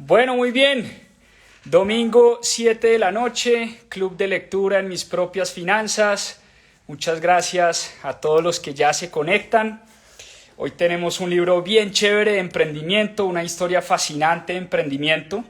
Bueno, muy bien. Domingo 7 de la noche, club de lectura en mis propias finanzas. Muchas gracias a todos los que ya se conectan. Hoy tenemos un libro bien chévere de emprendimiento, una historia fascinante de emprendimiento.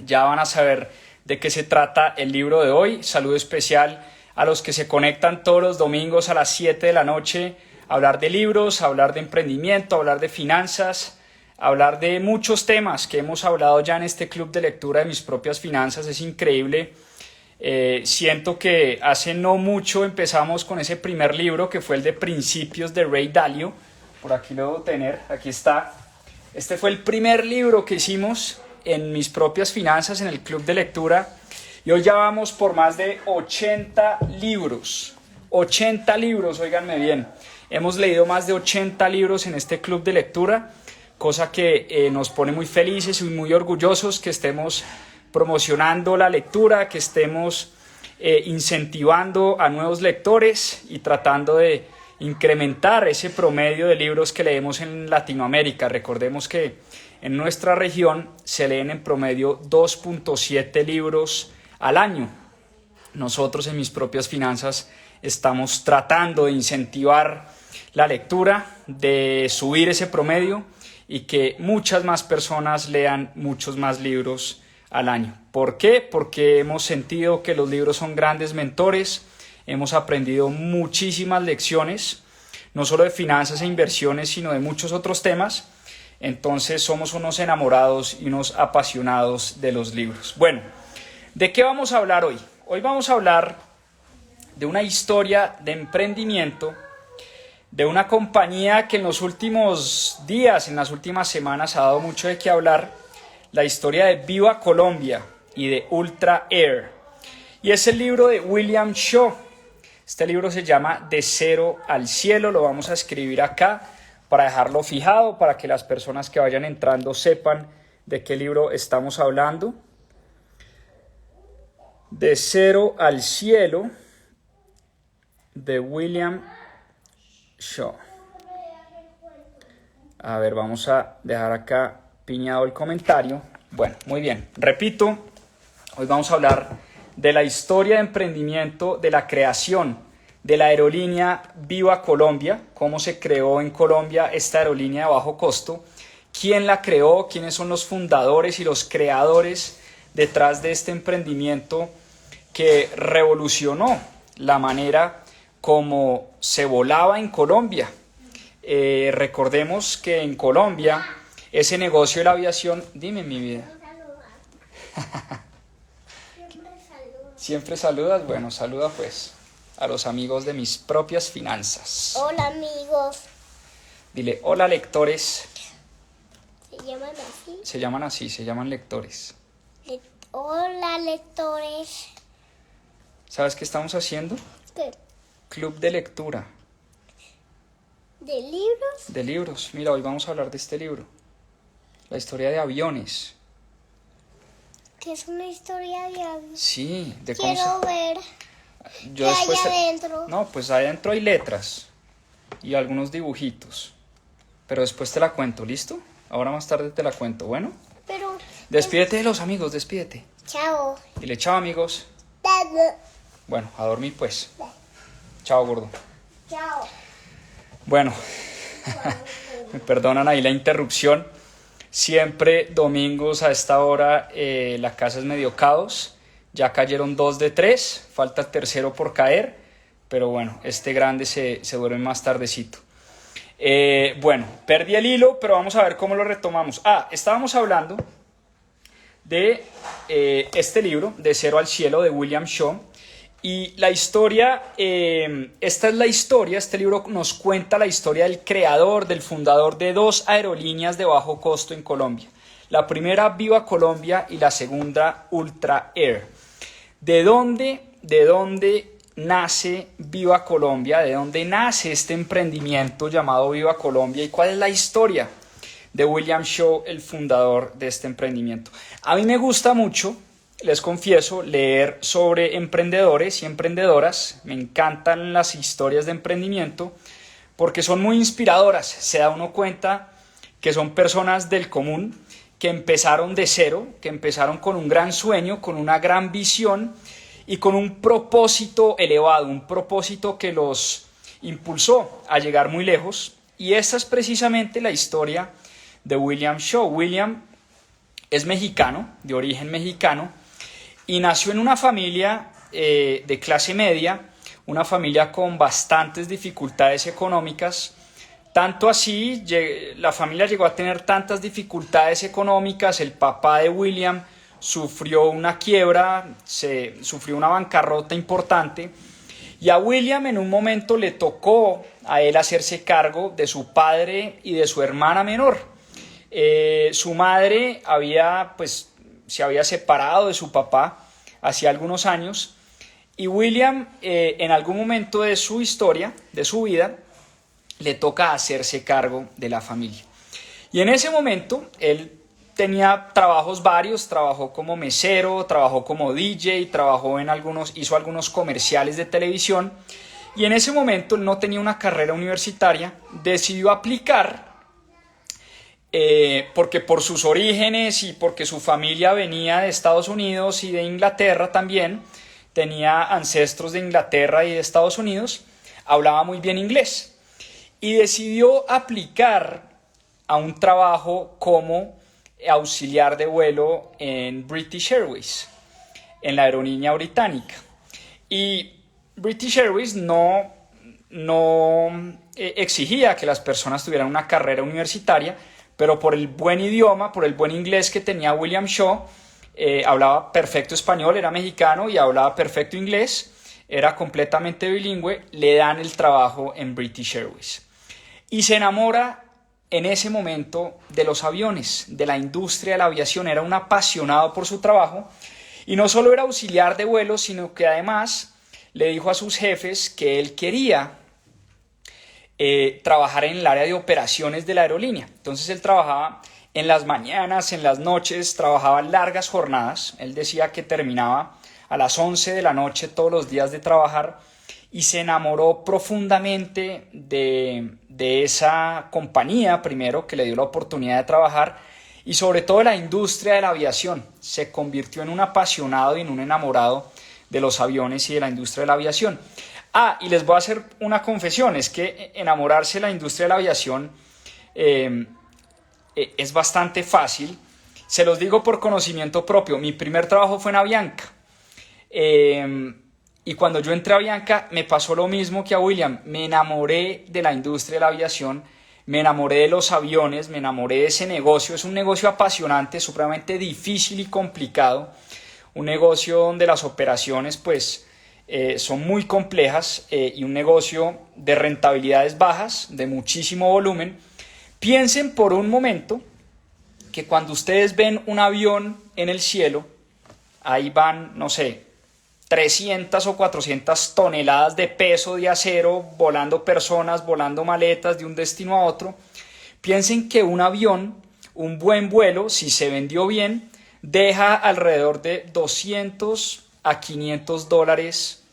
Ya van a saber de qué se trata el libro de hoy. Saludo especial a los que se conectan todos los domingos a las 7 de la noche a hablar de libros, a hablar de emprendimiento, a hablar de finanzas, a hablar de muchos temas que hemos hablado ya en este club de lectura de mis propias finanzas. Es increíble. Siento que hace no mucho empezamos con ese primer libro que fue el de Principios de Ray Dalio. Por aquí lo debo tener, aquí está. Este fue el primer libro que hicimos en mis propias finanzas en el club de lectura. Y hoy ya vamos por más de 80 libros. 80 libros, óiganme bien. Hemos leído más de 80 libros en este club de lectura, cosa que nos pone muy felices y muy orgullosos que estemos promocionando la lectura, que estemos incentivando a nuevos lectores y tratando de incrementar ese promedio de libros que leemos en Latinoamérica. Recordemos que en nuestra región se leen en promedio 2.7 libros al año. Nosotros en mis propias finanzas estamos tratando de incentivar la lectura, de subir ese promedio y que muchas más personas lean muchos más libros al año. ¿Por qué? Porque hemos sentido que los libros son grandes mentores, hemos aprendido muchísimas lecciones, no solo de finanzas e inversiones, sino de muchos otros temas. Entonces somos unos enamorados y unos apasionados de los libros. Bueno, ¿de qué vamos a hablar hoy? Hoy vamos a hablar de una historia de emprendimiento de una compañía que en los últimos días, en las últimas semanas ha dado mucho de qué hablar, la historia de Viva Colombia y de Ultra Air. Y es el libro de William Shaw. Este libro se llama De Cero al Cielo, lo vamos a escribir acá para dejarlo fijado, para que las personas que vayan entrando sepan de qué libro estamos hablando. De Cero al Cielo, de William Shaw. A ver, vamos a dejar acá piñado el comentario. Bueno, muy bien. Repito, hoy vamos a hablar de la historia de emprendimiento, de la creación de la aerolínea Viva Colombia, cómo se creó en Colombia esta aerolínea de bajo costo, quién la creó, quiénes son los fundadores y los creadores detrás de este emprendimiento que revolucionó la manera como se volaba en Colombia. Recordemos que en Colombia ese negocio de la aviación... Dime, mi vida. ¿Siempre saludas? Bueno, saluda pues a los amigos de mis propias finanzas. Hola, amigos. Dile, hola, lectores. ¿Se llaman así? Se llaman así, se llaman lectores. Hola, lectores. ¿Sabes qué estamos haciendo? ¿Qué? Club de lectura. ¿De libros? De libros. Mira, hoy vamos a hablar de este libro. La historia de aviones. ¿Qué es una historia de algo? Sí, de cómo Quiero ver. Yo ¿Qué después hay adentro? No, pues adentro hay letras y algunos dibujitos. Pero después te la cuento, ¿listo? Ahora más tarde te la cuento, ¿bueno? Pero... Despídete de los amigos, despídete. Chao. Dile chao, amigos. Bueno, a dormir pues. Chao, gordo. Chao. Bueno, me perdonan ahí la interrupción. Siempre domingos a esta hora la casa es medio caos. Ya cayeron 2 de 3, falta el tercero por caer. Pero bueno, este grande se duerme más tardecito. Bueno, perdí el hilo, pero vamos a ver cómo lo retomamos. Estábamos hablando de este libro, De Cero al Cielo, de William Shaw. Y la historia, esta es la historia, este libro nos cuenta la historia del creador, del fundador de 2 aerolíneas de bajo costo en Colombia. La primera, Viva Colombia, y la segunda, Ultra Air. ¿De dónde nace Viva Colombia? ¿De dónde nace este emprendimiento llamado Viva Colombia? ¿Y cuál es la historia de William Shaw, el fundador de este emprendimiento? A mí me gusta mucho, les confieso, leer sobre emprendedores y emprendedoras. Me encantan las historias de emprendimiento porque son muy inspiradoras. Se da uno cuenta que son personas del común que empezaron de cero, que empezaron con un gran sueño, con una gran visión y con un propósito elevado, un propósito que los impulsó a llegar muy lejos. Y esta es precisamente la historia de William Shaw. William es mexicano, de origen mexicano, y nació en una familia de clase media, una familia con bastantes dificultades económicas. Tanto así, la familia llegó a tener tantas dificultades económicas. El papá de William sufrió una quiebra, sufrió una bancarrota importante, y a William en un momento le tocó a él hacerse cargo de su padre y de su hermana menor. Su madre se había separado de su papá hacía algunos años, y William en algún momento de su historia, de su vida, le toca hacerse cargo de la familia. Y en ese momento él tenía trabajos varios, trabajó como mesero, trabajó como DJ, hizo algunos comerciales de televisión, y en ese momento él no tenía una carrera universitaria, decidió aplicar porque por sus orígenes y porque su familia venía de Estados Unidos y de Inglaterra también, tenía ancestros de Inglaterra y de Estados Unidos, hablaba muy bien inglés. Y decidió aplicar a un trabajo como auxiliar de vuelo en British Airways, en la aerolínea británica. Y British Airways no exigía que las personas tuvieran una carrera universitaria, pero por el buen idioma, por el buen inglés que tenía William Shaw, hablaba perfecto español, era mexicano y hablaba perfecto inglés, era completamente bilingüe, le dan el trabajo en British Airways. Y se enamora en ese momento de los aviones, de la industria de la aviación. Era un apasionado por su trabajo, y no solo era auxiliar de vuelo, sino que además le dijo a sus jefes que él quería trabajar en el área de operaciones de la aerolínea. Entonces él trabajaba en las mañanas, en las noches, trabajaba largas jornadas. Él decía que terminaba a las 11 de la noche todos los días de trabajar, y se enamoró profundamente de esa compañía, primero, que le dio la oportunidad de trabajar, y sobre todo de la industria de la aviación. Se convirtió en un apasionado y en un enamorado de los aviones y de la industria de la aviación. Y les voy a hacer una confesión, es que enamorarse de la industria de la aviación es bastante fácil. Se los digo por conocimiento propio. Mi primer trabajo fue en Avianca. Y cuando yo entré a Avianca me pasó lo mismo que a William. Me enamoré de la industria de la aviación, me enamoré de los aviones, me enamoré de ese negocio. Es un negocio apasionante, supremamente difícil y complicado. Un negocio donde las operaciones son muy complejas, y un negocio de rentabilidades bajas, de muchísimo volumen. Piensen por un momento que cuando ustedes ven un avión en el cielo, ahí van, no sé, 300 o 400 toneladas de peso de acero, volando personas, volando maletas de un destino a otro. Piensen que un avión, un buen vuelo, si se vendió bien, deja alrededor de 200 a 500 dólares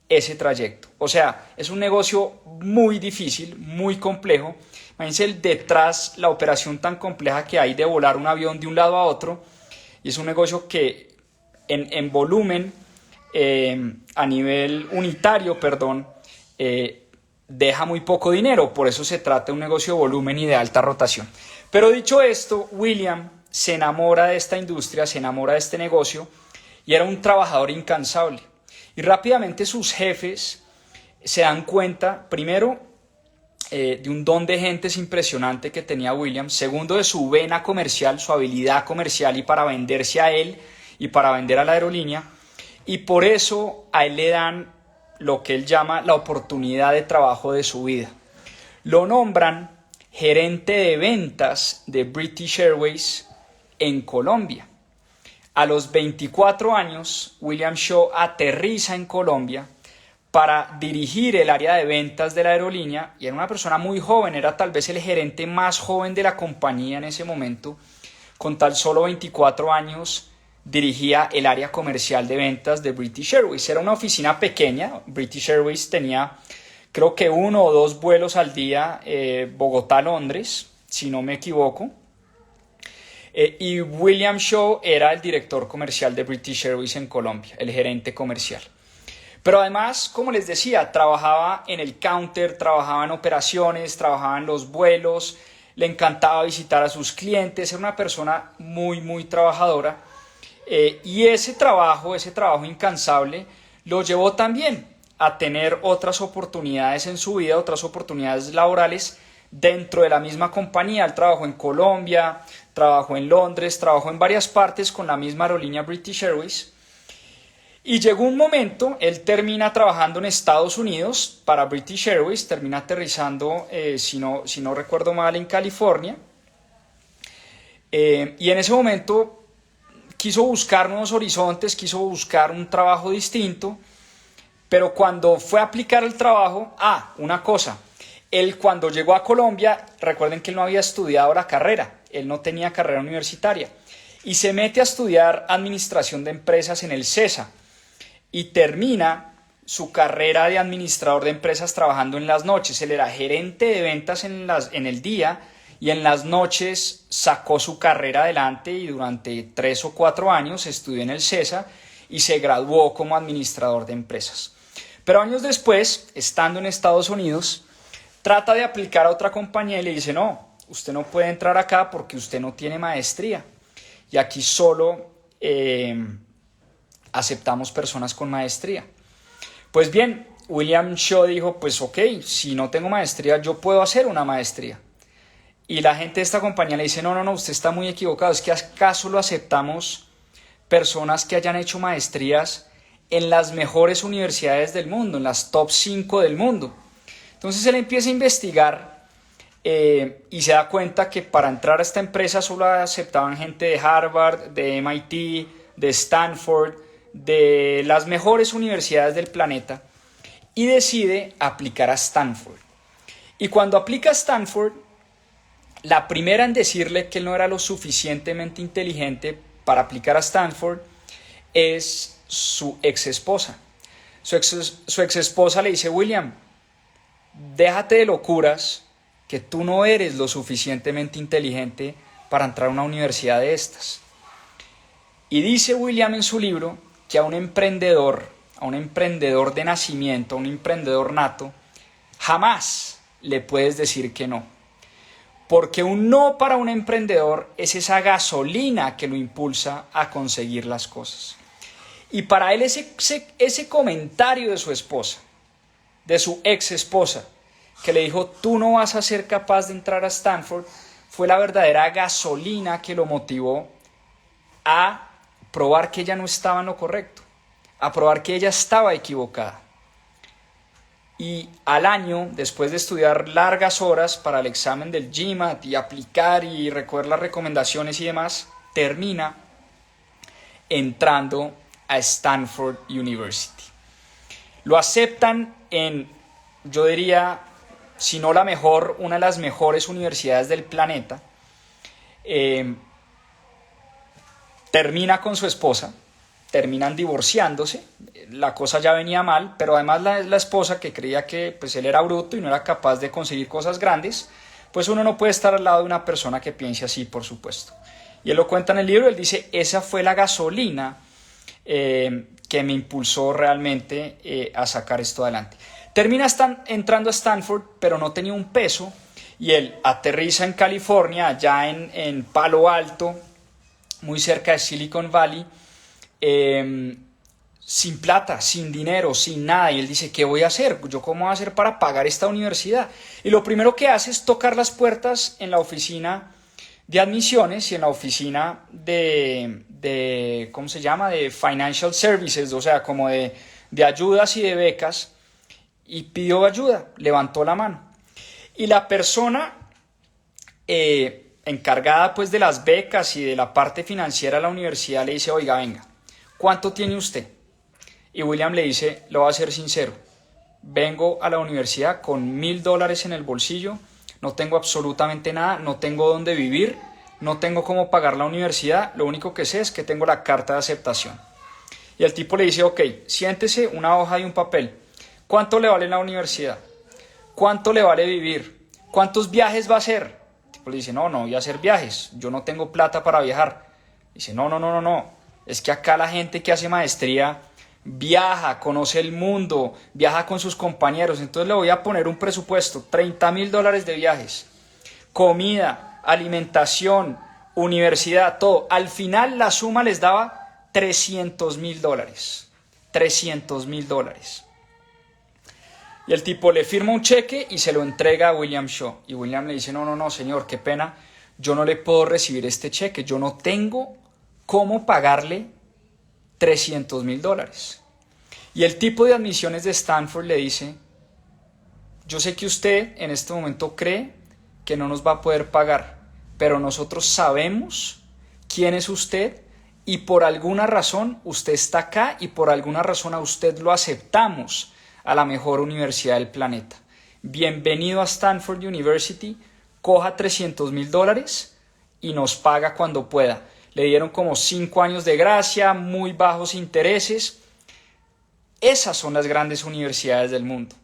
ese trayecto. O sea, es un negocio muy difícil, muy complejo. Imagínense detrás la operación tan compleja que hay de volar un avión de un lado a otro, y es un negocio que en volumen, a nivel unitario, deja muy poco dinero. Por eso se trata de un negocio de volumen y de alta rotación. Pero dicho esto, William se enamora de esta industria, se enamora de este negocio, y era un trabajador incansable. Y rápidamente sus jefes se dan cuenta, primero, de un don de gentes impresionante que tenía William, segundo, de su vena comercial, su habilidad comercial y para venderse a él y para vender a la aerolínea. Y por eso a él le dan lo que él llama la oportunidad de trabajo de su vida. Lo nombran gerente de ventas de British Airways en Colombia. A los 24 años, William Shaw aterriza en Colombia para dirigir el área de ventas de la aerolínea, y era una persona muy joven, era tal vez el gerente más joven de la compañía en ese momento. Con tan solo 24 años dirigía el área comercial de ventas de British Airways. Era una oficina pequeña. British Airways tenía, creo que 1 o 2 vuelos al día, Bogotá-Londres, si no me equivoco. Y William Shaw era el director comercial de British Airways en Colombia, el gerente comercial. Pero además, como les decía, trabajaba en el counter, trabajaba en operaciones, trabajaba en los vuelos, le encantaba visitar a sus clientes, era una persona muy trabajadora. Y ese trabajo incansable lo llevó también a tener otras oportunidades en su vida, otras oportunidades laborales dentro de la misma compañía. Él trabajó en Colombia, trabajó en Londres, trabajó en varias partes con la misma aerolínea British Airways. Y llegó un momento, él termina trabajando en Estados Unidos para British Airways, termina aterrizando, si no recuerdo mal, en California. Y en ese momento quiso buscar nuevos horizontes, quiso buscar un trabajo distinto, pero cuando fue a aplicar el trabajo, una cosa, él cuando llegó a Colombia, recuerden que él no había estudiado la carrera, él no tenía carrera universitaria, y se mete a estudiar administración de empresas en el CESA, y termina su carrera de administrador de empresas trabajando en las noches. Él era gerente de ventas en el día, y en las noches sacó su carrera adelante y durante 3 o 4 años estudió en el CESA y se graduó como administrador de empresas. Pero años después, estando en Estados Unidos, trata de aplicar a otra compañía y le dice: no, usted no puede entrar acá porque usted no tiene maestría y aquí solo aceptamos personas con maestría. Pues bien, William Shaw dijo: pues ok, si no tengo maestría yo puedo hacer una maestría. Y la gente de esta compañía le dice: no, usted está muy equivocado, es que acaso lo aceptamos personas que hayan hecho maestrías en las mejores universidades del mundo, en las top 5 del mundo. Entonces él empieza a investigar y se da cuenta que para entrar a esta empresa solo aceptaban gente de Harvard, de MIT, de Stanford, de las mejores universidades del planeta, y decide aplicar a Stanford. Y cuando aplica a Stanford, la primera en decirle que él no era lo suficientemente inteligente para aplicar a Stanford es su ex esposa. Su ex esposa le dice: William, déjate de locuras, que tú no eres lo suficientemente inteligente para entrar a una universidad de estas. Y dice William en su libro que a un emprendedor de nacimiento, a un emprendedor nato, jamás le puedes decir que no. Porque un no para un emprendedor es esa gasolina que lo impulsa a conseguir las cosas. Y para él ese comentario de su esposa, de su ex esposa, que le dijo: tú no vas a ser capaz de entrar a Stanford, fue la verdadera gasolina que lo motivó a probar que ella no estaba en lo correcto, a probar que ella estaba equivocada. Y al año, después de estudiar largas horas para el examen del GMAT y aplicar y recoger las recomendaciones y demás, termina entrando a Stanford University. Lo aceptan en, yo diría, si no la mejor, una de las mejores universidades del planeta. Termina con su esposa, terminan divorciándose, la cosa ya venía mal, pero además la esposa, que creía que pues él era bruto y no era capaz de conseguir cosas grandes, pues uno no puede estar al lado de una persona que piense así, por supuesto. Y él lo cuenta en el libro, él dice: esa fue la gasolina que me impulsó realmente a sacar esto adelante. Termina entrando a Stanford, pero no tenía un peso, y él aterriza en California, allá en Palo Alto, muy cerca de Silicon Valley, sin plata, sin dinero, sin nada. Y él dice: ¿qué voy a hacer? ¿Yo cómo voy a hacer para pagar esta universidad? Y lo primero que hace es tocar las puertas en la oficina de admisiones y en la oficina de ¿cómo se llama? De Financial Services, o sea, como de ayudas y de becas, y pidió ayuda, levantó la mano. Y la persona encargada pues de las becas y de la parte financiera de la universidad le dice: oiga, venga, ¿cuánto tiene usted? Y William le dice: lo voy a ser sincero, vengo a la universidad con $1,000 en el bolsillo, no tengo absolutamente nada, no tengo dónde vivir, no tengo cómo pagar la universidad, lo único que sé es que tengo la carta de aceptación. Y el tipo le dice: ok, siéntese, una hoja y un papel. ¿Cuánto le vale la universidad? ¿Cuánto le vale vivir? ¿Cuántos viajes va a hacer? tipo le dice, no voy a hacer viajes, yo no tengo plata para viajar. Dice, no, es que acá la gente que hace maestría viaja, conoce el mundo, viaja con sus compañeros, entonces le voy a poner un presupuesto, $30,000 de viajes, comida, alimentación, universidad, todo. Al final la suma les daba $300,000. $300,000. Y el tipo le firma un cheque y se lo entrega a William Shaw. Y William le dice, no, señor, qué pena, yo no le puedo recibir este cheque, yo no tengo cómo pagarle $300,000. Y el tipo de admisiones de Stanford le dice, yo sé que usted en este momento cree que no nos va a poder pagar, pero nosotros sabemos quién es usted y por alguna razón usted está acá y por alguna razón a usted lo aceptamos a la mejor universidad del planeta. Bienvenido a Stanford University, coja $300,000 y nos paga cuando pueda. Le dieron como 5 años de gracia, muy bajos intereses. Esas son las grandes universidades del mundo.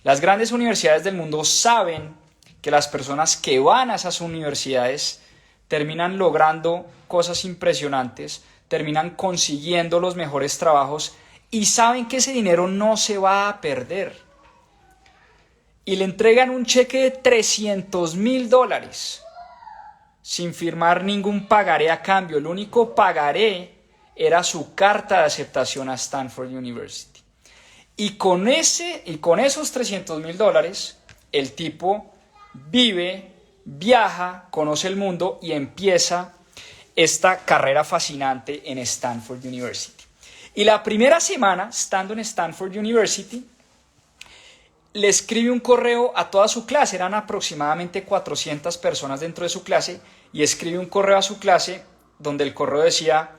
Las grandes universidades del mundo saben que las personas que van a esas universidades terminan logrando cosas impresionantes, terminan consiguiendo los mejores trabajos y saben que ese dinero no se va a perder. Y le entregan un cheque de $300,000 sin firmar ningún pagaré a cambio. El único pagaré era su carta de aceptación a Stanford University. Y con esos $300,000, el tipo vive, viaja, conoce el mundo y empieza esta carrera fascinante en Stanford University. Y la primera semana, estando en Stanford University, le escribe un correo a toda su clase, eran aproximadamente 400 personas dentro de su clase, y escribe un correo a su clase donde el correo decía,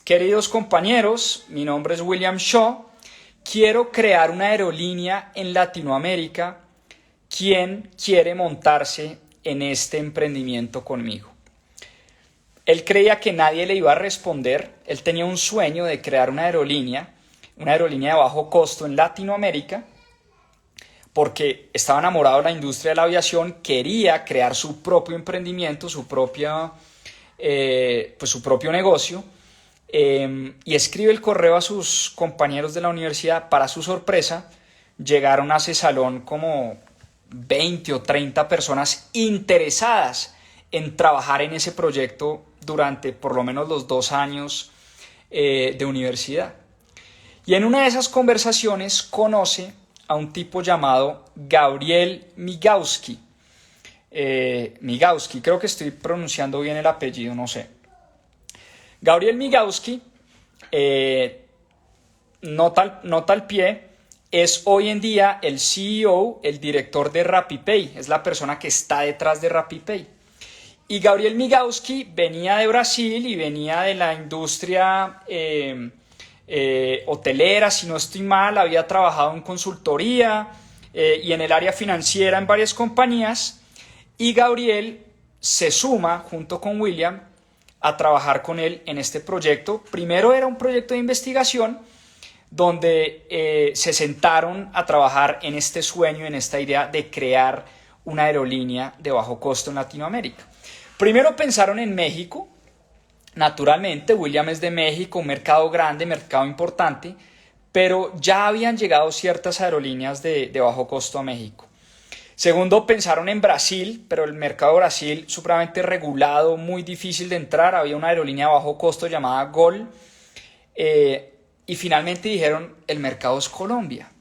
queridos compañeros, mi nombre es William Shaw, quiero crear una aerolínea en Latinoamérica, ¿quién quiere montarse en este emprendimiento conmigo? Él creía que nadie le iba a responder, él tenía un sueño de crear una aerolínea de bajo costo en Latinoamérica, porque estaba enamorado de la industria de la aviación, quería crear su propio emprendimiento, su propio negocio, y escribe el correo a sus compañeros de la universidad. Para su sorpresa, llegaron a ese salón como 20 o 30 personas interesadas en trabajar en ese proyecto durante por lo menos los 2 años de universidad. Y en una de esas conversaciones conoce a un tipo llamado Gabriel Migawski. Migawski, creo que estoy pronunciando bien el apellido, no sé. Gabriel Migawski, nota al pie, es hoy en día el CEO, el director de RappiPay, es la persona que está detrás de RappiPay. Y Gabriel Migawski venía de Brasil y venía de la industria hotelera, si no estoy mal, había trabajado en consultoría y en el área financiera en varias compañías, y Gabriel se suma junto con William a trabajar con él en este proyecto. Primero era un proyecto de investigación donde se sentaron a trabajar en este sueño, en esta idea de crear una aerolínea de bajo costo en Latinoamérica. Primero pensaron en México. Naturalmente, William es de México, un mercado grande, mercado importante, pero ya habían llegado ciertas aerolíneas de bajo costo a México. Segundo, pensaron en Brasil, pero el mercado de Brasil supremamente regulado, muy difícil de entrar, había una aerolínea de bajo costo llamada Gol, y finalmente dijeron, el mercado es Colombia.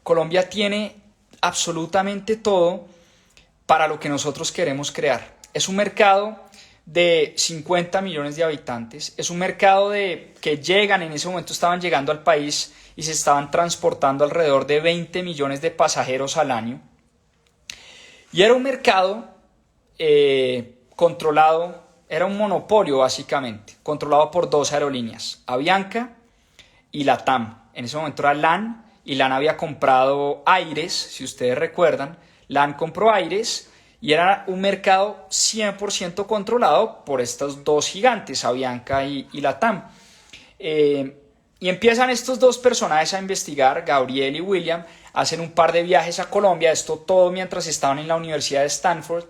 Colombia tiene absolutamente todo para lo que nosotros queremos crear. Es un mercado de 50 millones de habitantes, es un mercado que en ese momento estaban llegando al país y se estaban transportando alrededor de 20 millones de pasajeros al año, y era un mercado controlado, era un monopolio básicamente, controlado por 2 aerolíneas, Avianca y LATAM. En ese momento era LAN, y LAN había comprado Aires, si ustedes recuerdan, LAN compró Aires, y era un mercado 100% controlado por estos 2 gigantes, Avianca y LATAM. Y empiezan estos 2 personajes a investigar, Gabriel y William, hacen un par de viajes a Colombia, esto todo mientras estaban en la Universidad de Stanford.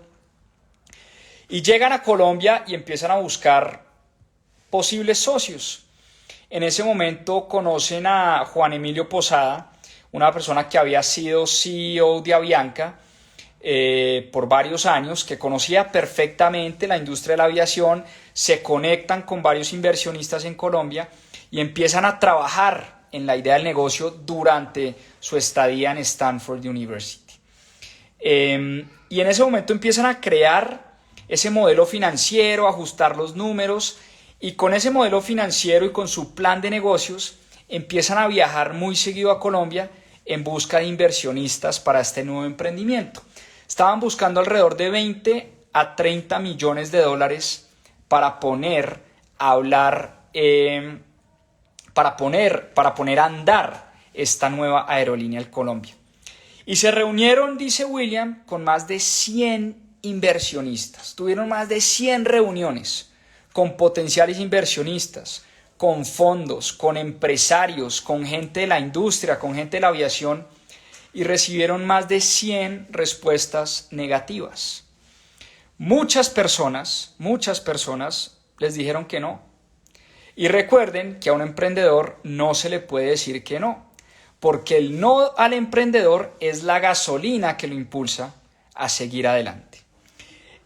Y llegan a Colombia y empiezan a buscar posibles socios. En ese momento conocen a Juan Emilio Posada, una persona que había sido CEO de Avianca por varios años, que conocía perfectamente la industria de la aviación. Se conectan con varios inversionistas en Colombia y empiezan a trabajar en la idea del negocio durante su estadía en Stanford University. Y en ese momento empiezan a crear ese modelo financiero, ajustar los números, y con ese modelo financiero y con su plan de negocios empiezan a viajar muy seguido a Colombia en busca de inversionistas para este nuevo emprendimiento. Estaban buscando alrededor de 20 a 30 millones de dólares para poner a hablar, para poner a andar esta nueva aerolínea en Colombia. Y se reunieron, dice William, con más de 100 inversionistas. Tuvieron más de 100 reuniones con potenciales inversionistas, con fondos, con empresarios, con gente de la industria, con gente de la aviación, y recibieron más de 100 respuestas negativas. Muchas personas les dijeron que no. Y recuerden que a un emprendedor no se le puede decir que no, porque el no al emprendedor es la gasolina que lo impulsa a seguir adelante.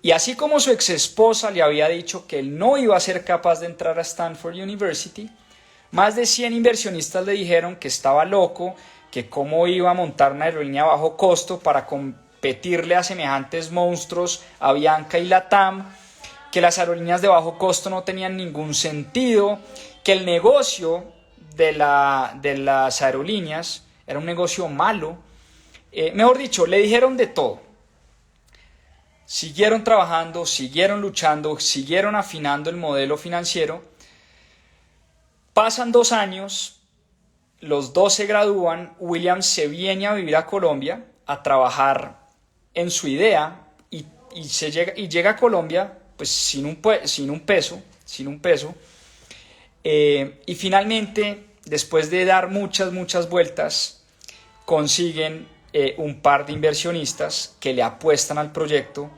Y así como su ex esposa le había dicho que él no iba a ser capaz de entrar a Stanford University, más de 100 inversionistas le dijeron que estaba loco, que cómo iba a montar una aerolínea a bajo costo para competirle a semejantes monstruos, Avianca y LATAM, que las aerolíneas de bajo costo no tenían ningún sentido, que el negocio de las aerolíneas era un negocio malo. Mejor dicho, le dijeron de todo. Siguieron trabajando, siguieron luchando, siguieron afinando el modelo financiero. Pasan 2 años, los dos se gradúan, William se viene a vivir a Colombia a trabajar en su idea y llega a Colombia pues sin un peso. Y finalmente, después de dar muchas vueltas, consiguen un par de inversionistas que le apuestan al proyecto,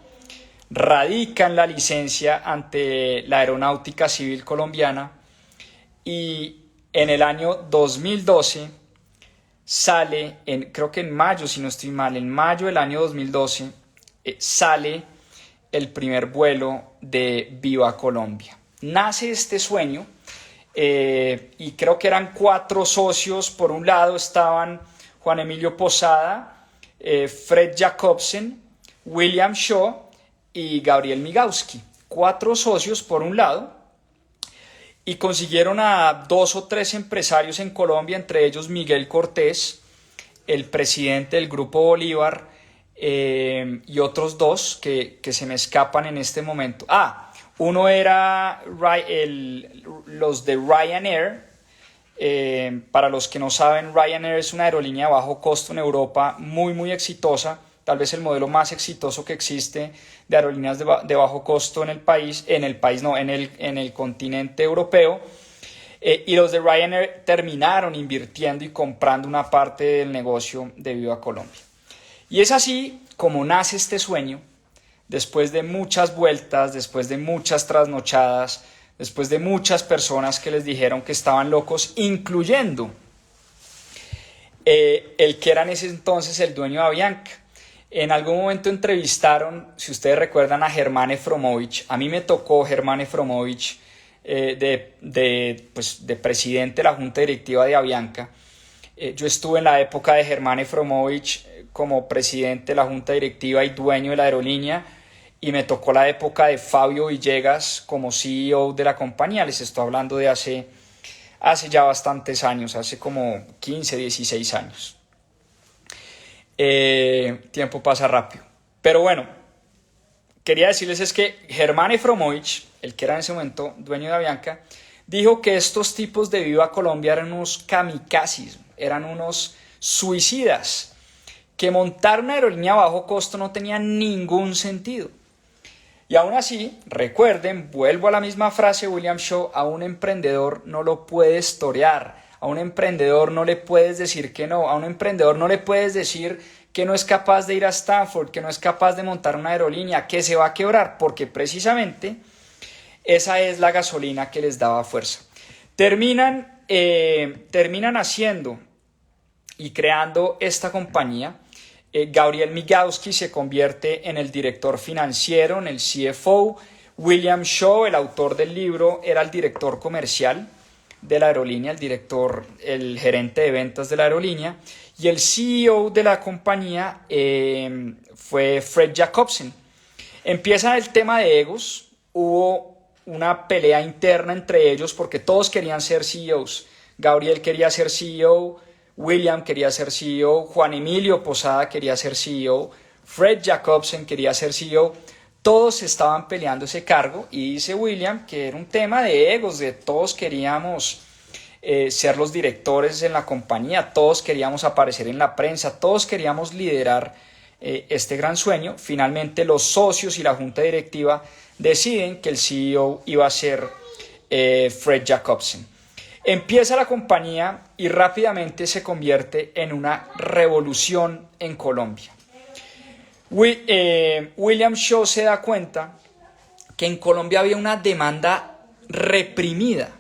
radican la licencia ante la Aeronáutica Civil Colombiana y en el año 2012 sale, creo que en mayo, si no estoy mal, en mayo del año 2012 sale el primer vuelo de Viva Colombia. Nace este sueño y creo que eran 4 socios. Por un lado estaban Juan Emilio Posada, Fred Jacobsen, William Shaw y Gabriel Migawski. 4 socios por un lado, y consiguieron a 2 o 3 empresarios en Colombia, entre ellos Miguel Cortés, el presidente del Grupo Bolívar, y otros 2 que se me escapan en este momento. Uno era los de Ryanair. Para los que no saben, Ryanair es una aerolínea de bajo costo en Europa muy exitosa, tal vez el modelo más exitoso que existe de aerolíneas de bajo costo en el continente europeo. Y los de Ryanair terminaron invirtiendo y comprando una parte del negocio de Viva Colombia. Y es así como nace este sueño, después de muchas vueltas, después de muchas trasnochadas, después de muchas personas que les dijeron que estaban locos, incluyendo el que era en ese entonces el dueño de Avianca. En algún momento entrevistaron, si ustedes recuerdan, a Germán Efromovich. A mí me tocó Germán Efromovich de presidente de la Junta Directiva de Avianca. Yo estuve en la época de Germán Efromovich como presidente de la Junta Directiva y dueño de la aerolínea, y me tocó la época de Fabio Villegas como CEO de la compañía. Les estoy hablando de hace ya bastantes años, hace como 15, 16 años. Tiempo pasa rápido. Pero bueno, quería decirles es que Germán Efromovich, el que era en ese momento dueño de Avianca, dijo que estos tipos de Viva Colombia eran unos kamikazes, eran unos suicidas, que montar una aerolínea a bajo costo no tenía ningún sentido. Y aún así, recuerden, vuelvo a la misma frase de William Shaw, a un emprendedor no lo puedes torear, a un emprendedor no le puedes decir que no, a un emprendedor no le puedes decir que no es capaz de ir a Stanford, que no es capaz de montar una aerolínea, que se va a quebrar, porque precisamente esa es la gasolina que les daba fuerza. Terminan haciendo y creando esta compañía. Gabriel Migawski se convierte en el director financiero, en el CFO. William Shaw, el autor del libro, era el director comercial de la aerolínea, el gerente de ventas de la aerolínea, y el CEO de la compañía fue Fred Jacobsen. Empieza el tema de egos, hubo una pelea interna entre ellos porque todos querían ser CEOs. Gabriel quería ser CEO, William quería ser CEO, Juan Emilio Posada quería ser CEO, Fred Jacobsen quería ser CEO. Todos estaban peleando ese cargo y dice William que era un tema de egos, de todos queríamos ser los directores en la compañía, todos queríamos aparecer en la prensa, todos queríamos liderar este gran sueño. Finalmente los socios y la junta directiva deciden que el CEO iba a ser Fred Jacobsen. Empieza la compañía y rápidamente se convierte en una revolución en Colombia. William Shaw se da cuenta que en Colombia había una demanda reprimida.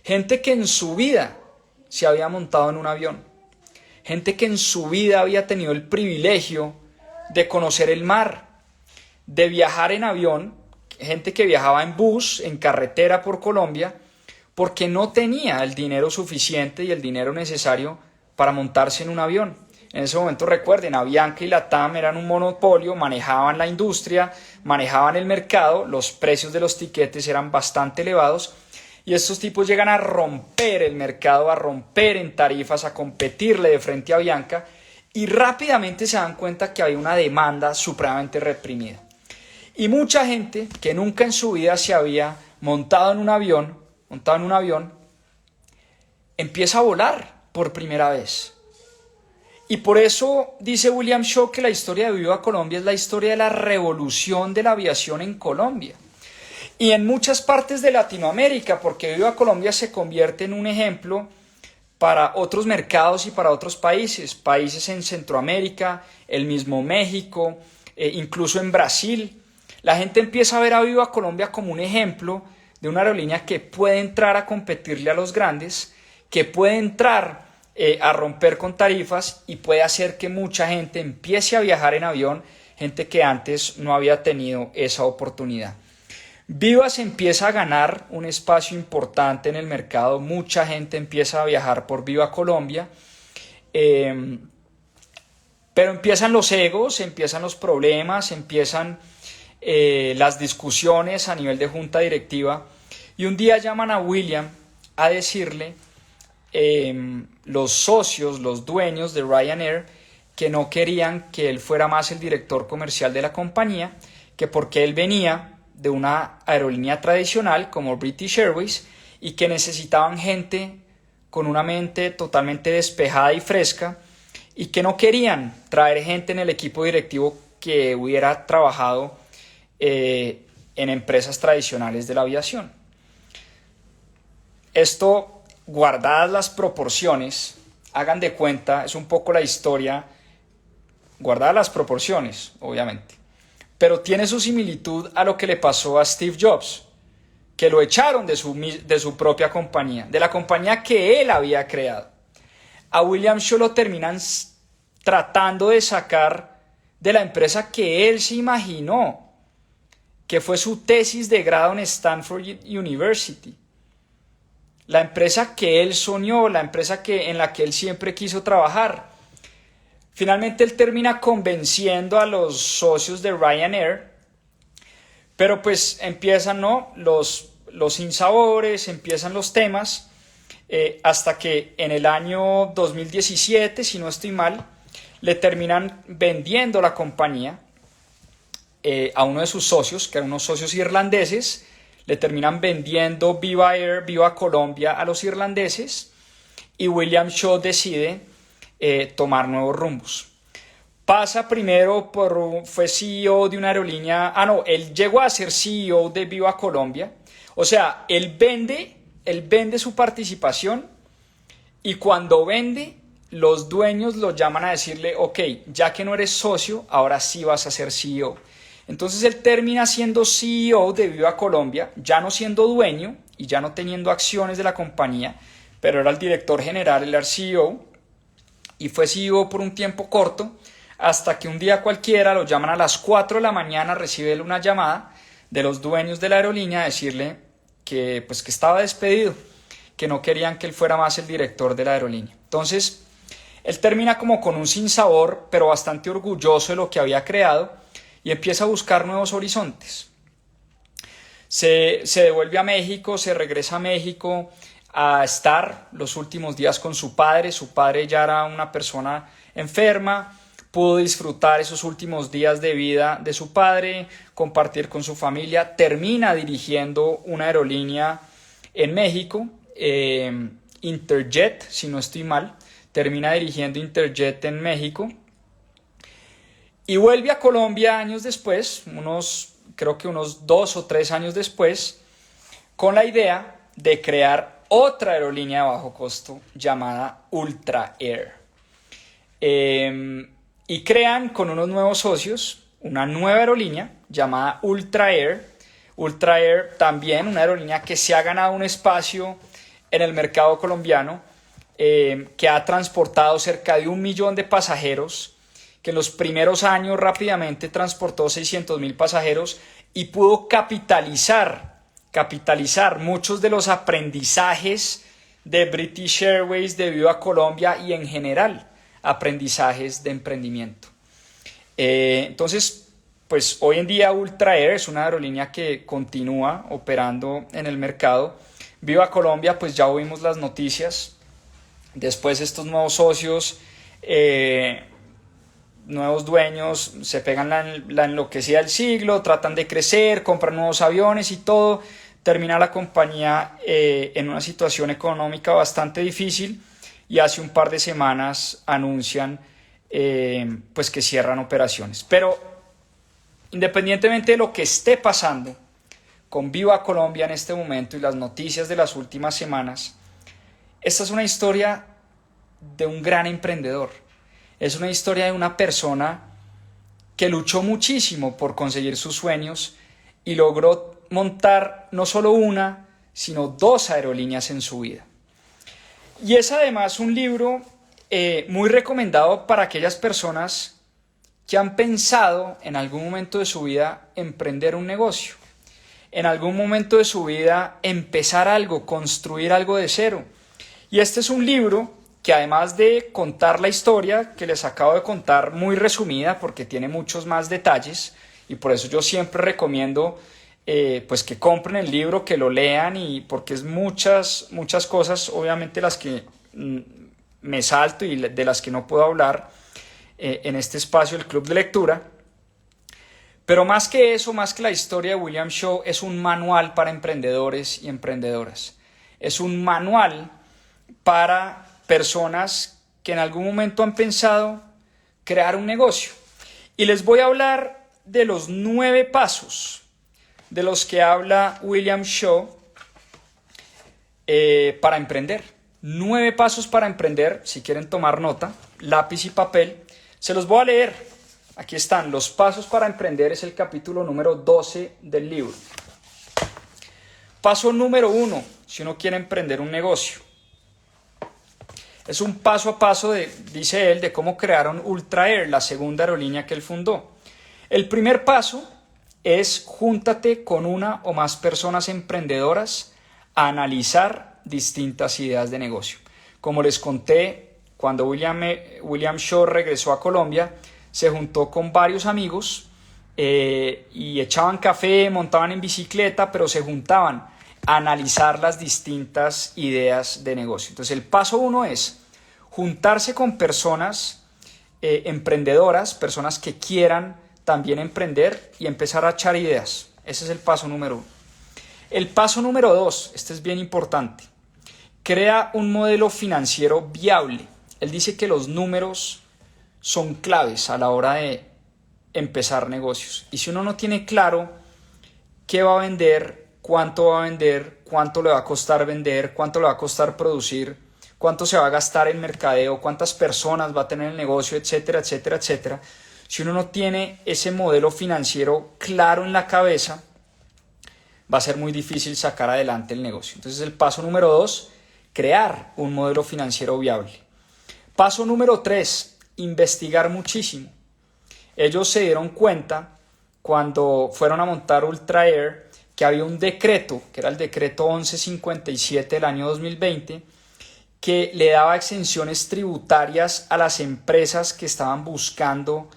Gente que en su vida se había montado en un avión. Gente que en su vida había tenido el privilegio de conocer el mar, de viajar en avión. Gente que viajaba en bus, en carretera por Colombia, porque no tenía el dinero suficiente y el dinero necesario para montarse en un avión. En ese momento, recuerden, Avianca y LATAM eran un monopolio, manejaban la industria, manejaban el mercado, los precios de los tiquetes eran bastante elevados y estos tipos llegan a romper el mercado, a romper en tarifas, a competirle de frente a Avianca y rápidamente se dan cuenta que había una demanda supremamente reprimida. Y mucha gente que nunca en su vida se había montado en un avión, empieza a volar por primera vez. Y por eso dice William Shaw que la historia de Viva Colombia es la historia de la revolución de la aviación en Colombia. Y en muchas partes de Latinoamérica, porque Viva Colombia se convierte en un ejemplo para otros mercados y para otros países en Centroamérica, el mismo México, incluso en Brasil. La gente empieza a ver a Viva Colombia como un ejemplo de una aerolínea que puede entrar a competirle a los grandes, que puede entrar a romper con tarifas y puede hacer que mucha gente empiece a viajar en avión, gente que antes no había tenido esa oportunidad. Viva se empieza a ganar un espacio importante en el mercado, mucha gente empieza a viajar por Viva Colombia, pero empiezan los egos, empiezan los problemas, empiezan las discusiones a nivel de junta directiva y un día llaman a William a decirle los socios, los dueños de Ryanair, que no querían que él fuera más el director comercial de la compañía, que porque él venía de una aerolínea tradicional como British Airways y que necesitaban gente con una mente totalmente despejada y fresca y que no querían traer gente en el equipo directivo que hubiera trabajado en empresas tradicionales de la aviación. Esto, guardadas las proporciones, hagan de cuenta, es un poco la historia, guardadas las proporciones, obviamente, pero tiene su similitud a lo que le pasó a Steve Jobs, que lo echaron de su propia compañía, de la compañía que él había creado. A William Shaw lo terminan tratando de sacar de la empresa que él se imaginó, que fue su tesis de grado en Stanford University. La empresa que él soñó, la empresa en la que él siempre quiso trabajar. Finalmente él termina convenciendo a los socios de Ryanair, pero pues empiezan los sinsabores, empiezan los temas, hasta que en el año 2017, si no estoy mal, le terminan vendiendo la compañía a uno de sus socios, que eran unos socios irlandeses. Le terminan vendiendo Viva Air, Viva Colombia a los irlandeses y William Shaw decide tomar nuevos rumbos. Pasa primero fue CEO de una aerolínea, él llegó a ser CEO de Viva Colombia, o sea, él vende su participación y cuando vende los dueños lo llaman a decirle, ok, ya que no eres socio, ahora sí vas a ser CEO. Entonces él termina siendo CEO de Viva Colombia, ya no siendo dueño y ya no teniendo acciones de la compañía, pero era el director general, él era CEO, y fue CEO por un tiempo corto, hasta que un día cualquiera lo llaman a las 4 de la mañana, recibe él una llamada de los dueños de la aerolínea a decirle que, pues, que estaba despedido, que no querían que él fuera más el director de la aerolínea. Entonces, él termina como con un sinsabor, pero bastante orgulloso de lo que había creado y empieza a buscar nuevos horizontes. Se devuelve a México, se regresa a México a estar los últimos días con su padre. Su padre ya era una persona enferma, pudo disfrutar esos últimos días de vida de su padre, compartir con su familia. Termina dirigiendo una aerolínea en México, Interjet, si no estoy mal. Termina dirigiendo Interjet en México y vuelve a Colombia años después, creo que unos 2 o 3 años después, con la idea de crear otra aerolínea de bajo costo llamada Ultra Air. Y crean con unos nuevos socios una nueva aerolínea llamada Ultra Air. Ultra Air también una aerolínea que se ha ganado un espacio en el mercado colombiano, que ha transportado cerca de 1 millón de pasajeros, que en los primeros años rápidamente transportó 600,000 pasajeros y pudo capitalizar muchos de los aprendizajes de British Airways, de Viva Colombia y en general aprendizajes de emprendimiento. Entonces, pues hoy en día Ultra Air es una aerolínea que continúa operando en el mercado. Viva Colombia, pues ya oímos las noticias. Después estos nuevos socios, nuevos dueños, se pegan la enloquecida del siglo, tratan de crecer, compran nuevos aviones y todo. Termina la compañía en una situación económica bastante difícil y hace un par de semanas anuncian pues que cierran operaciones. Pero independientemente de lo que esté pasando con Viva Colombia en este momento y las noticias de las últimas semanas, esta es una historia de un gran emprendedor. Es una historia de una persona que luchó muchísimo por conseguir sus sueños y logró montar no solo una, sino 2 aerolíneas en su vida. Y es además un libro muy recomendado para aquellas personas que han pensado en algún momento de su vida emprender un negocio, en algún momento de su vida empezar algo, construir algo de cero. Y este es un libro que, además de contar la historia que les acabo de contar, muy resumida porque tiene muchos más detalles, y por eso yo siempre recomiendo pues que compren el libro, que lo lean, y porque es muchas cosas, obviamente las que me salto y de las que no puedo hablar en este espacio del Club de Lectura. Pero más que eso, más que la historia de William Shaw, es un manual para emprendedores y emprendedoras. Es un manual para personas que en algún momento han pensado crear un negocio. Y les voy a hablar de los 9 pasos de los que habla William Shaw para emprender. 9 pasos para emprender. Si quieren tomar nota, lápiz y papel, se los voy a leer. Aquí están, los pasos para emprender, es el capítulo número 12 del libro. Paso número 1, si uno quiere emprender un negocio. Es un paso a paso, dice él, de cómo crearon Ultra Air, la segunda aerolínea que él fundó. El primer paso es júntate con una o más personas emprendedoras a analizar distintas ideas de negocio. Como les conté, cuando William Shaw regresó a Colombia, se juntó con varios amigos y echaban café, montaban en bicicleta, pero se juntaban a analizar las distintas ideas de negocio. Entonces el paso 1 es juntarse con personas emprendedoras, personas que quieran también emprender y empezar a echar ideas. Ese es el paso número 1. El paso número 2, este es bien importante, crea un modelo financiero viable. Él dice que los números son claves a la hora de empezar negocios. Y si uno no tiene claro qué va a vender, cuánto va a vender, cuánto le va a costar vender, cuánto le va a costar producir, cuánto se va a gastar en mercadeo, cuántas personas va a tener el negocio, etcétera, etcétera, etcétera. Si uno no tiene ese modelo financiero claro en la cabeza, va a ser muy difícil sacar adelante el negocio. Entonces el paso número 2, crear un modelo financiero viable. Paso número 3, investigar muchísimo. Ellos se dieron cuenta cuando fueron a montar Ultra Air que había un decreto, que era el decreto 1157 del año 2020, que le daba exenciones tributarias a las empresas que estaban buscando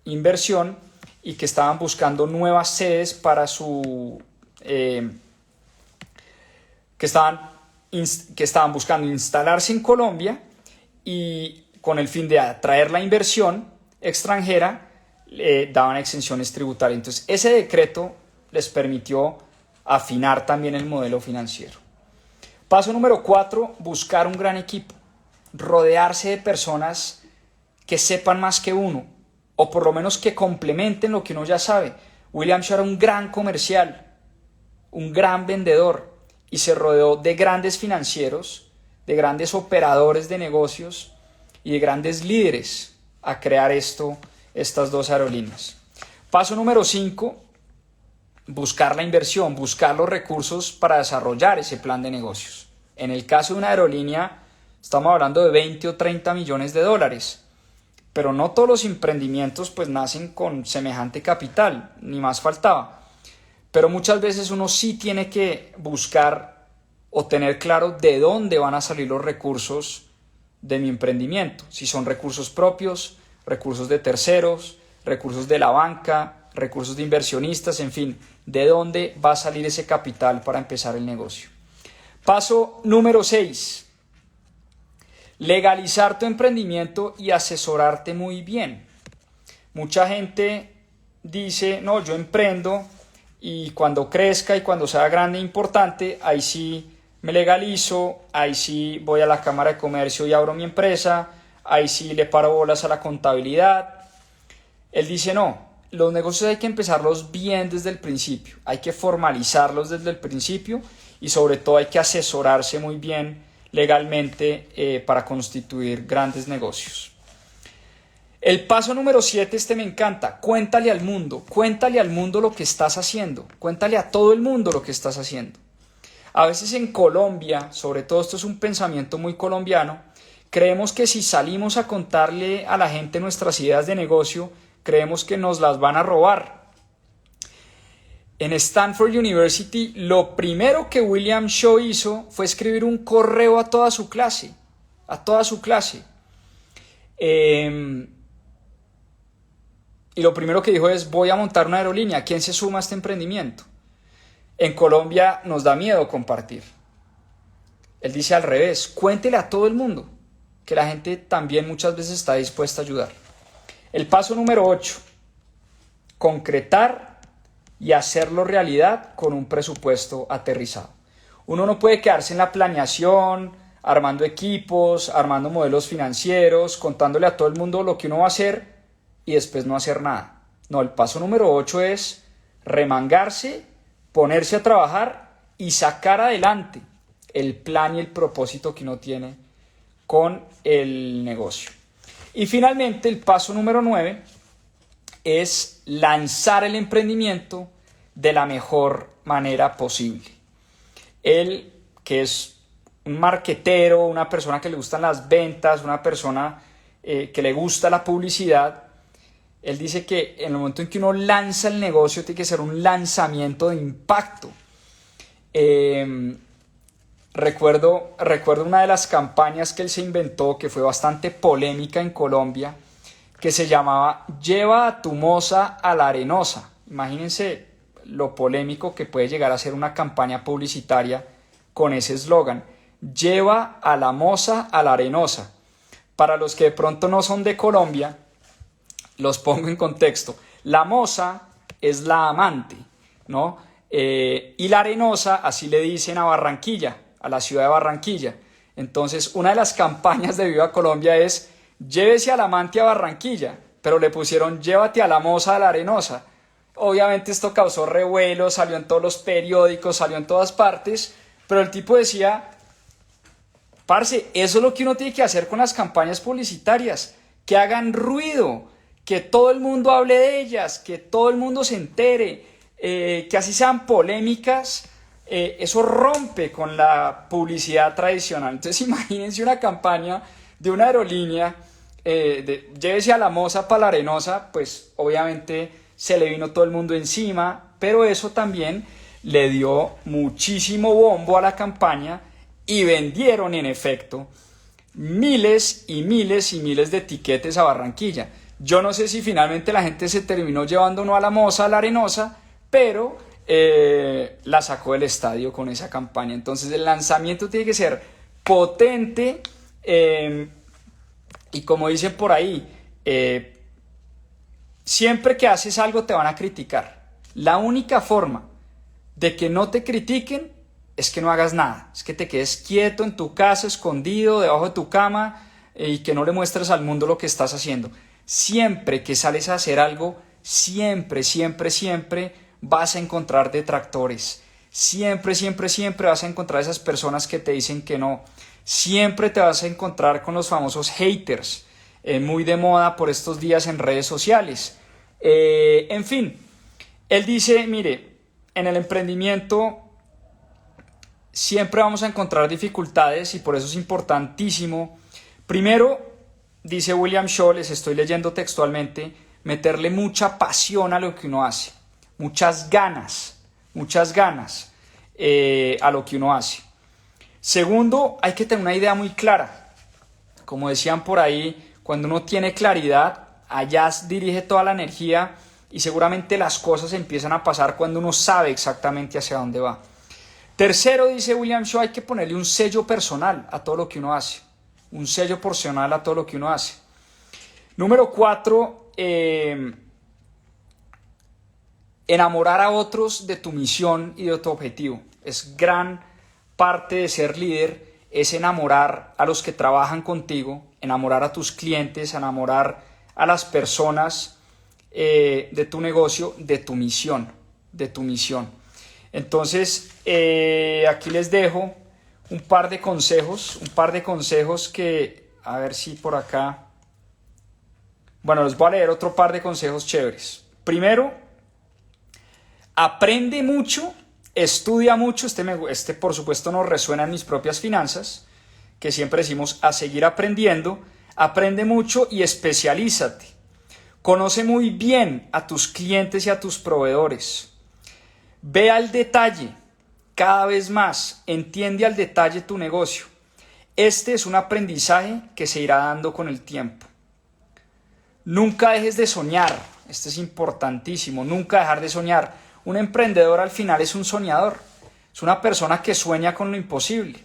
inversión y que estaban buscando nuevas sedes para que estaban buscando instalarse en Colombia y con el fin de atraer la inversión extranjera daban exenciones tributarias. Entonces ese decreto les permitió afinar también el modelo financiero. Paso número 4, buscar un gran equipo, rodearse de personas que sepan más que uno, o por lo menos que complementen lo que uno ya sabe. William Shaw era un gran comercial, un gran vendedor, y se rodeó de grandes financieros, de grandes operadores de negocios y de grandes líderes a crear estas dos aerolíneas. Paso número 5, buscar la inversión, buscar los recursos para desarrollar ese plan de negocios. En el caso de una aerolínea, estamos hablando de 20 o 30 millones de dólares, pero no todos los emprendimientos pues nacen con semejante capital, ni más faltaba. Pero muchas veces uno sí tiene que buscar o tener claro de dónde van a salir los recursos de mi emprendimiento, si son recursos propios, recursos de terceros, recursos de la banca, recursos de inversionistas, en fin, de dónde va a salir ese capital para empezar el negocio. Paso número 6, legalizar tu emprendimiento y asesorarte muy bien. Mucha gente dice, no, yo emprendo y cuando crezca y cuando sea grande e importante, ahí sí me legalizo, ahí sí voy a la Cámara de Comercio y abro mi empresa, ahí sí le paro bolas a la contabilidad. Él dice, no, los negocios hay que empezarlos bien desde el principio, hay que formalizarlos desde el principio y sobre todo hay que asesorarse muy bien legalmente para constituir grandes negocios. El paso número 7, me encanta, cuéntale al mundo lo que estás haciendo, cuéntale a todo el mundo lo que estás haciendo. A veces en Colombia, sobre todo esto es un pensamiento muy colombiano, creemos que si salimos a contarle a la gente nuestras ideas de negocio, creemos que nos las van a robar. En Stanford University, lo primero que William Shaw hizo fue escribir un correo a toda su clase, y lo primero que dijo es, voy a montar una aerolínea, ¿quién se suma a este emprendimiento? En Colombia nos da miedo compartir. Él dice al revés, cuéntele a todo el mundo, que la gente también muchas veces está dispuesta a ayudar. El paso número 8, concretar y hacerlo realidad con un presupuesto aterrizado. Uno no puede quedarse en la planeación, armando equipos, armando modelos financieros, contándole a todo el mundo lo que uno va a hacer y después no hacer nada. No, el paso número 8 es remangarse, ponerse a trabajar y sacar adelante el plan y el propósito que uno tiene con el negocio. Y finalmente el paso número 9 es lanzar el emprendimiento de la mejor manera posible. Él, que es un marketero, una persona que le gustan las ventas, una persona que le gusta la publicidad, él dice que en el momento en que uno lanza el negocio tiene que ser un lanzamiento de impacto. Recuerdo una de las campañas que él se inventó que fue bastante polémica en Colombia, que se llamaba Lleva a tu moza a la arenosa. Imagínense lo polémico que puede llegar a ser una campaña publicitaria con ese eslogan, Lleva a la moza a la arenosa. Para los que de pronto no son de Colombia, los pongo en contexto. La moza es la amante, ¿no? Y la arenosa, así le dicen a Barranquilla, a la ciudad de Barranquilla. Entonces, una de las campañas de Viva Colombia es llévese al amante a Barranquilla, pero le pusieron llévate a la moza a la arenosa. Obviamente esto causó revuelo, salió en todos los periódicos, salió en todas partes, pero el tipo decía, Parce, eso es lo que uno tiene que hacer con las campañas publicitarias, que hagan ruido, que todo el mundo hable de ellas, que todo el mundo se entere, que así sean polémicas. Eso rompe con la publicidad tradicional. Entonces imagínense una campaña de una aerolínea, llévese a la moza para la arenosa, pues obviamente se le vino todo el mundo encima, pero eso también le dio muchísimo bombo a la campaña y vendieron en efecto miles y miles y miles de tiquetes a Barranquilla. Yo no sé si finalmente la gente se terminó llevando no a la moza, a la arenosa, pero la sacó del estadio con esa campaña. Entonces el lanzamiento tiene que ser potente y como dicen por ahí, siempre que haces algo te van a criticar. La única forma de que no te critiquen es que no hagas nada, es que te quedes quieto en tu casa, escondido debajo de tu cama y que no le muestres al mundo lo que estás haciendo. Siempre que sales a hacer algo, siempre vas a encontrar detractores. Siempre vas a encontrar esas personas que te dicen que no. Siempre te vas a encontrar con los famosos haters, muy de moda por estos días en redes sociales. En fin, él dice, mire, en el emprendimiento siempre vamos a encontrar dificultades y por eso es importantísimo. Primero, dice William Shaw, les estoy leyendo textualmente, meterle mucha pasión a lo que uno hace, muchas ganas a lo que uno hace. Segundo, hay que tener una idea muy clara. Como decían por ahí, cuando uno tiene claridad, allá dirige toda la energía y seguramente las cosas empiezan a pasar cuando uno sabe exactamente hacia dónde va. Tercero, dice William Shaw, hay que ponerle un sello personal a todo lo que uno hace. Un sello personal a todo lo que uno hace. Número 4, enamorar a otros de tu misión y de tu objetivo. Es gran parte de ser líder, es enamorar a los que trabajan contigo, enamorar a tus clientes, enamorar a las personas de tu negocio, de tu misión. Entonces, aquí les dejo un par de consejos que, a ver si por acá, bueno, les voy a leer otro par de consejos chéveres. Primero, aprende mucho, estudia mucho, este por supuesto nos resuena en mis propias finanzas, que siempre decimos a seguir aprendiendo, aprende mucho y especialízate. Conoce muy bien a tus clientes y a tus proveedores. Ve al detalle cada vez más, entiende al detalle tu negocio. Este es un aprendizaje que se irá dando con el tiempo. Nunca dejes de soñar, esto es importantísimo, nunca dejar de soñar. Un emprendedor al final es un soñador, es una persona que sueña con lo imposible.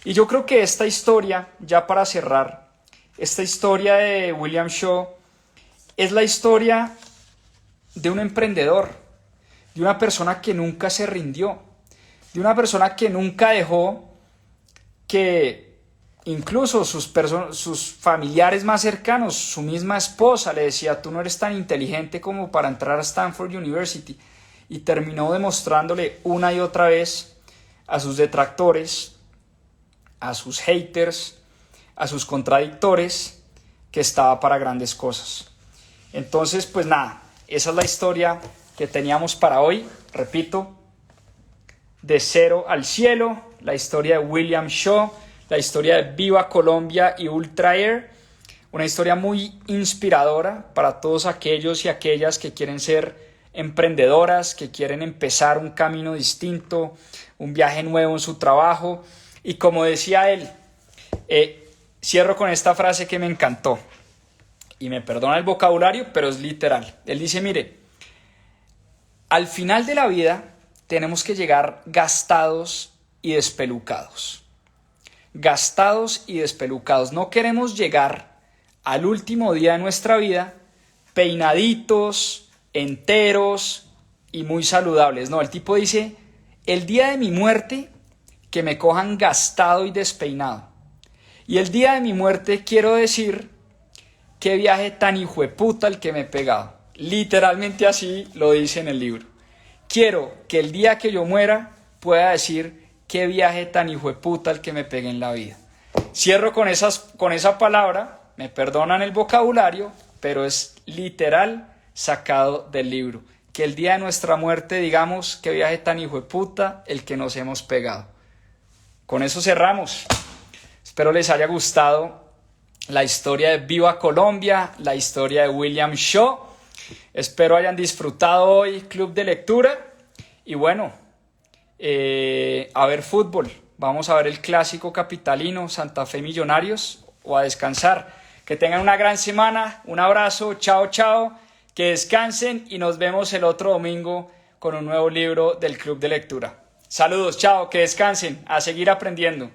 Y yo creo que esta historia, ya para cerrar, esta historia de William Shaw es la historia de un emprendedor, de una persona que nunca se rindió, de una persona que nunca dejó que incluso sus familiares más cercanos, su misma esposa le decía, tú no eres tan inteligente como para entrar a Stanford University, y terminó demostrándole una y otra vez a sus detractores, a sus haters, a sus contradictores, que estaba para grandes cosas. Entonces, pues nada, esa es la historia que teníamos para hoy. Repito, de cero al cielo, la historia de William Shaw, la historia de Viva Colombia y Ultra Air, una historia muy inspiradora para todos aquellos y aquellas que quieren ser emprendedoras, que quieren empezar un camino distinto, un viaje nuevo en su trabajo. Y como decía él, cierro con esta frase que me encantó, y me perdona el vocabulario, pero es literal. Él dice, mire, al final de la vida tenemos que llegar gastados y despelucados. Gastados y despelucados. No queremos llegar al último día de nuestra vida peinaditos, enteros y muy saludables. No, el tipo dice, el día de mi muerte que me cojan gastado y despeinado. Y el día de mi muerte quiero decir, qué viaje tan hijueputa el que me he pegado. Literalmente así lo dice en el libro. Quiero que el día que yo muera pueda decir, qué viaje tan hijueputa el que me pegué en la vida. Cierro con esa palabra, me perdonan el vocabulario, pero es literal sacado del libro. Que el día de nuestra muerte digamos qué viaje tan hijo de puta el que nos hemos pegado. Con eso cerramos. Espero les haya gustado la historia de Viva Colombia, la historia de William Shaw. Espero hayan disfrutado hoy Club de Lectura. Y bueno, a ver fútbol. Vamos a ver el clásico capitalino, Santa Fe Millonarios, o a descansar. Que tengan una gran semana. Un abrazo. Chao, chao. Que descansen y nos vemos el otro domingo con un nuevo libro del Club de Lectura. Saludos, chao, que descansen, a seguir aprendiendo.